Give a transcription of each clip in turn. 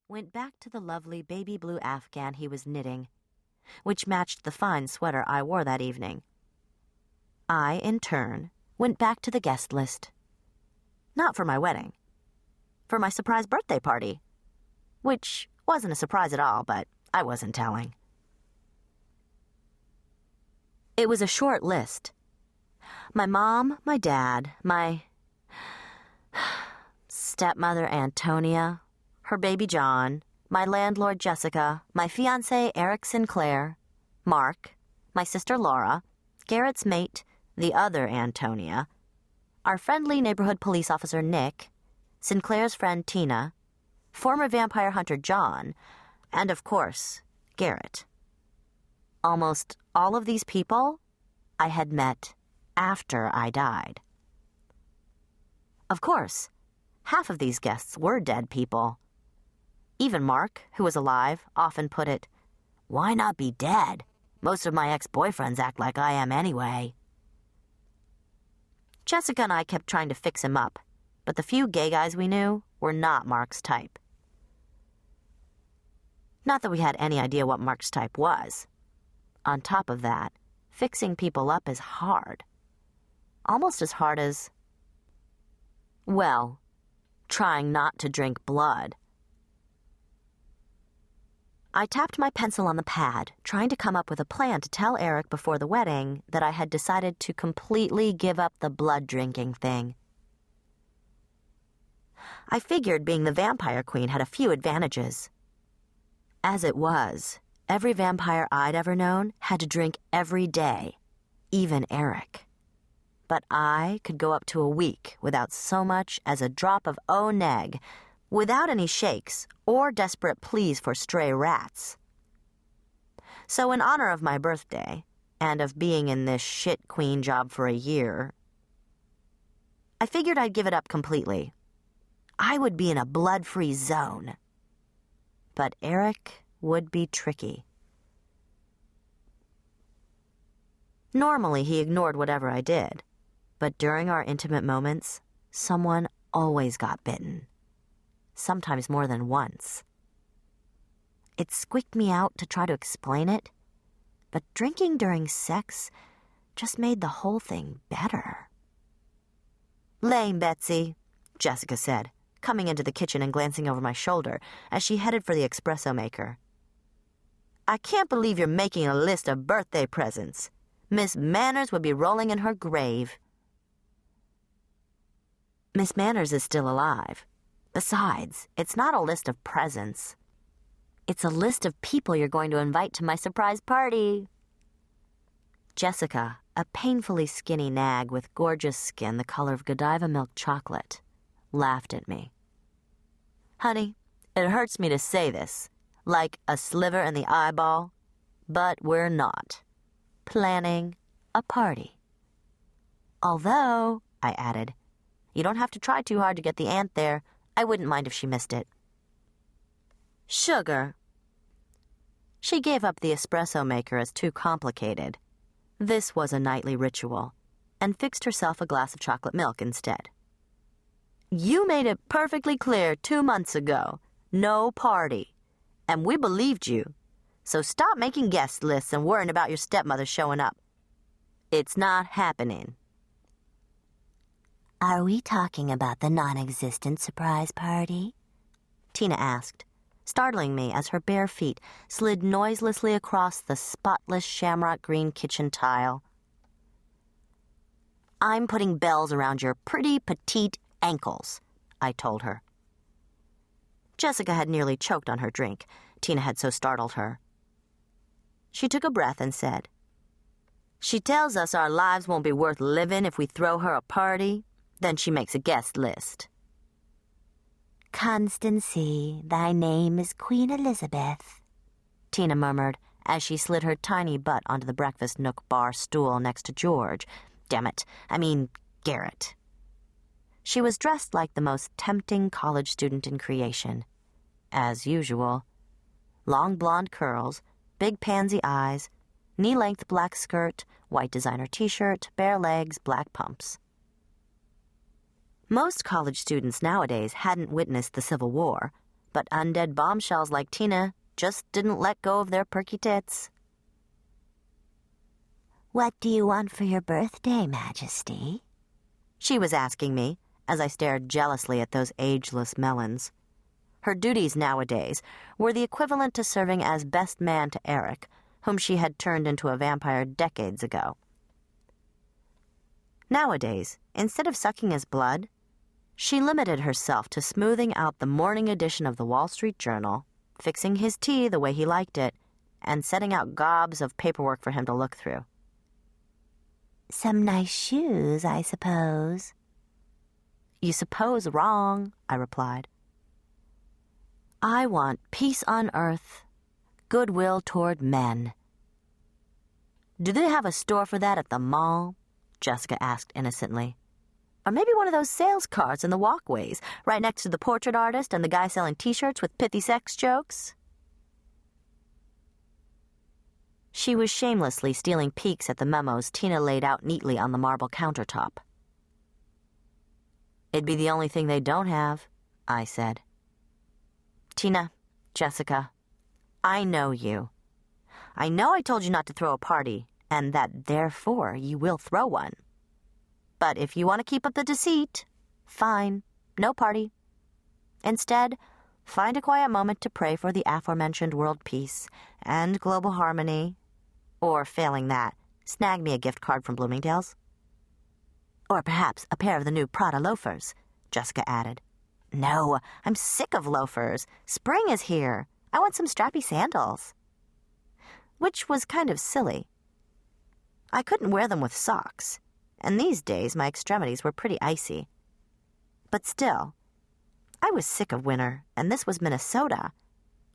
went back to the lovely baby blue afghan he was knitting, which matched the fine sweater I wore that evening. I, in turn, went back to the guest list. Not for my wedding. For my surprise birthday party. Which wasn't a surprise at all, but I wasn't telling. It was a short list. My mom, my dad, my stepmother Antonia, her baby John, my landlord Jessica, my fiancé Eric Sinclair, Mark, my sister Laura, Garrett's mate, the other Antonia, our friendly neighborhood police officer Nick, Sinclair's friend Tina, former vampire hunter John, and of course, Garrett. Almost all of these people I had met after I died. Of course, half of these guests were dead people. Even Mark, who was alive, often put it, "Why not be dead? Most of my ex-boyfriends act like I am anyway." Jessica and I kept trying to fix him up, but the few gay guys we knew were not Mark's type. Not that we had any idea what Mark's type was. On top of that, fixing people up is hard. Almost as hard as, well, trying not to drink blood. I tapped my pencil on the pad, trying to come up with a plan to tell Eric before the wedding that I had decided to completely give up the blood drinking thing. I figured being the vampire queen had a few advantages. As it was, every vampire I'd ever known had to drink every day, even Eric. But I could go up to a week without so much as a drop of O-neg, without any shakes or desperate pleas for stray rats. So in honor of my birthday, and of being in this shit queen job for a year, I figured I'd give it up completely. I would be in a blood-free zone. But Eric would be tricky. Normally, he ignored whatever I did, but during our intimate moments, someone always got bitten. Sometimes more than once. It squeaked me out to try to explain it, but drinking during sex just made the whole thing better. "Lame, Betsy," Jessica said, coming into the kitchen and glancing over my shoulder as she headed for the espresso maker. "I can't believe you're making a list of birthday presents. Miss Manners would be rolling in her grave." Miss Manners is still alive. Besides, it's not a list of presents. It's a list of people you're going to invite to my surprise party. Jessica, a painfully skinny nag with gorgeous skin the color of Godiva milk chocolate, laughed at me. "Honey, it hurts me to say this, like a sliver in the eyeball, but we're not planning a party. Although," I added, "you don't have to try too hard to get the aunt there. I wouldn't mind if she missed it." "Sugar." She gave up the espresso maker as too complicated. This was a nightly ritual, and fixed herself a glass of chocolate milk instead. "You made it perfectly clear 2 months ago. No party. And we believed you. So stop making guest lists and worrying about your stepmother showing up. It's not happening." "Are we talking about the non-existent surprise party?" Tina asked, startling me as her bare feet slid noiselessly across the spotless shamrock green kitchen tile. "I'm putting bells around your pretty petite ankles," I told her. Jessica had nearly choked on her drink. Tina had so startled her. She took a breath and said, "She tells us our lives won't be worth living if we throw her a party. Then she makes a guest list." "Constancy, thy name is Queen Elizabeth," Tina murmured as she slid her tiny butt onto the breakfast nook bar stool next to George. Garrett. She was dressed like the most tempting college student in creation. As usual. Long blonde curls, big pansy eyes, knee-length black skirt, white designer t-shirt, bare legs, black pumps. Most college students nowadays hadn't witnessed the Civil War, but undead bombshells like Tina just didn't let go of their perky tits. What do you want for your birthday, Majesty? She was asking me, as I stared jealously at those ageless melons. Her duties nowadays were the equivalent to serving as best man to Eric, whom she had turned into a vampire decades ago. Nowadays, instead of sucking his blood, she limited herself to smoothing out the morning edition of the Wall Street Journal, fixing his tea the way he liked it, and setting out gobs of paperwork for him to look through. Some nice shoes, I suppose. You suppose wrong, I replied. I want peace on earth, goodwill toward men. Do they have a store for that at the mall? Jessica asked innocently. Or maybe one of those sales carts in the walkways, right next to the portrait artist and the guy selling t-shirts with pithy sex jokes? She was shamelessly stealing peeks at the memos Tina laid out neatly on the marble countertop. It'd be the only thing they don't have, I said. Tina, Jessica, I know you. I know I told you not to throw a party, and that therefore you will throw one. But if you want to keep up the deceit, fine, no party. Instead, find a quiet moment to pray for the aforementioned world peace and global harmony, or failing that, snag me a gift card from Bloomingdale's. Or perhaps a pair of the new Prada loafers, Jessica added. No, I'm sick of loafers. Spring is here. I want some strappy sandals. Which was kind of silly. I couldn't wear them with socks, and these days my extremities were pretty icy. But still, I was sick of winter, and this was Minnesota.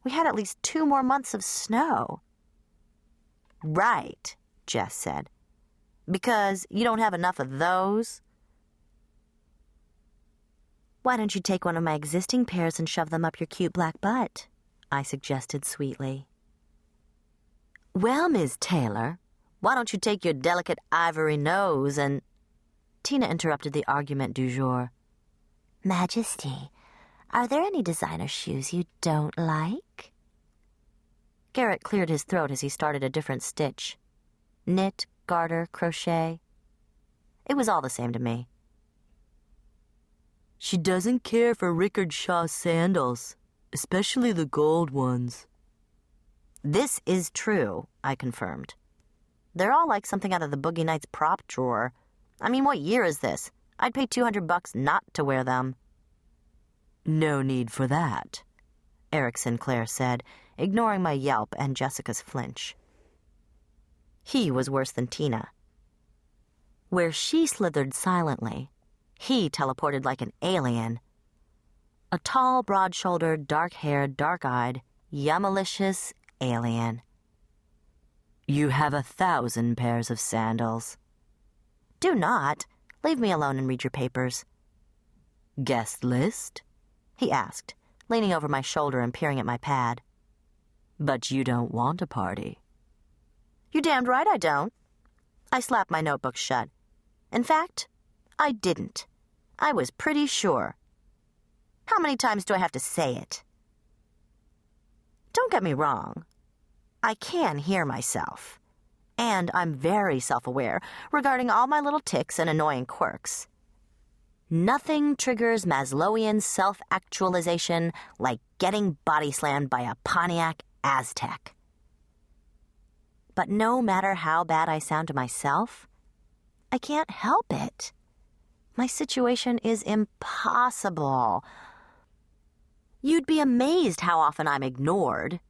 We had at least 2 more months of snow. Right, Jess said. Because you don't have enough of those? Why don't you take one of my existing pairs and shove them up your cute black butt? I suggested sweetly. Well, Ms. Taylor, why don't you take your delicate ivory nose and... Tina interrupted the argument du jour. Majesty, are there any designer shoes you don't like? Garrett cleared his throat as he started a different stitch. Knit, garter, crochet. It was all the same to me. She doesn't care for Rickard Shaw sandals, especially the gold ones. This is true, I confirmed. They're all like something out of the Boogie Nights prop drawer. I mean, what year is this? I'd pay $200 not to wear them. No need for that, Eric Sinclair said, ignoring my yelp and Jessica's flinch. He was worse than Tina. Where she slithered silently, he teleported like an alien. A tall, broad-shouldered, dark-haired, dark-eyed, yummalicious alien. You have 1,000 pairs of sandals. Do not. Leave me alone and read your papers. Guest list? He asked, leaning over my shoulder and peering at my pad. But you don't want a party. You're damned right I don't. I slapped my notebook shut. In fact, I didn't. I was pretty sure. How many times do I have to say it? Don't get me wrong. I can hear myself. And I'm very self-aware regarding all my little tics and annoying quirks. Nothing triggers Maslowian self-actualization like getting body slammed by a Pontiac Aztec. But no matter how bad I sound to myself, I can't help it. My situation is impossible. You'd be amazed how often I'm ignored,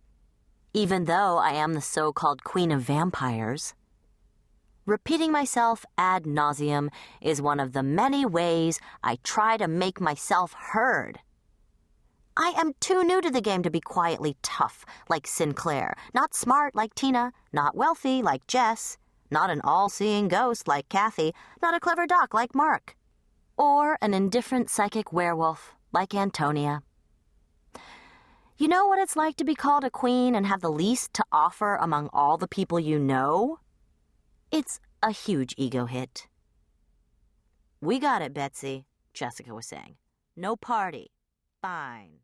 even though I am the so-called queen of vampires. Repeating myself ad nauseum is one of the many ways I try to make myself heard. I am too new to the game to be quietly tough like Sinclair, not smart like Tina, not wealthy like Jess, not an all-seeing ghost like Kathy, not a clever doc like Mark, or an indifferent psychic werewolf like Antonia. You know what it's like to be called a queen and have the least to offer among all the people you know? It's a huge ego hit. We got it, Betsy, Jessica was saying. No party. Fine.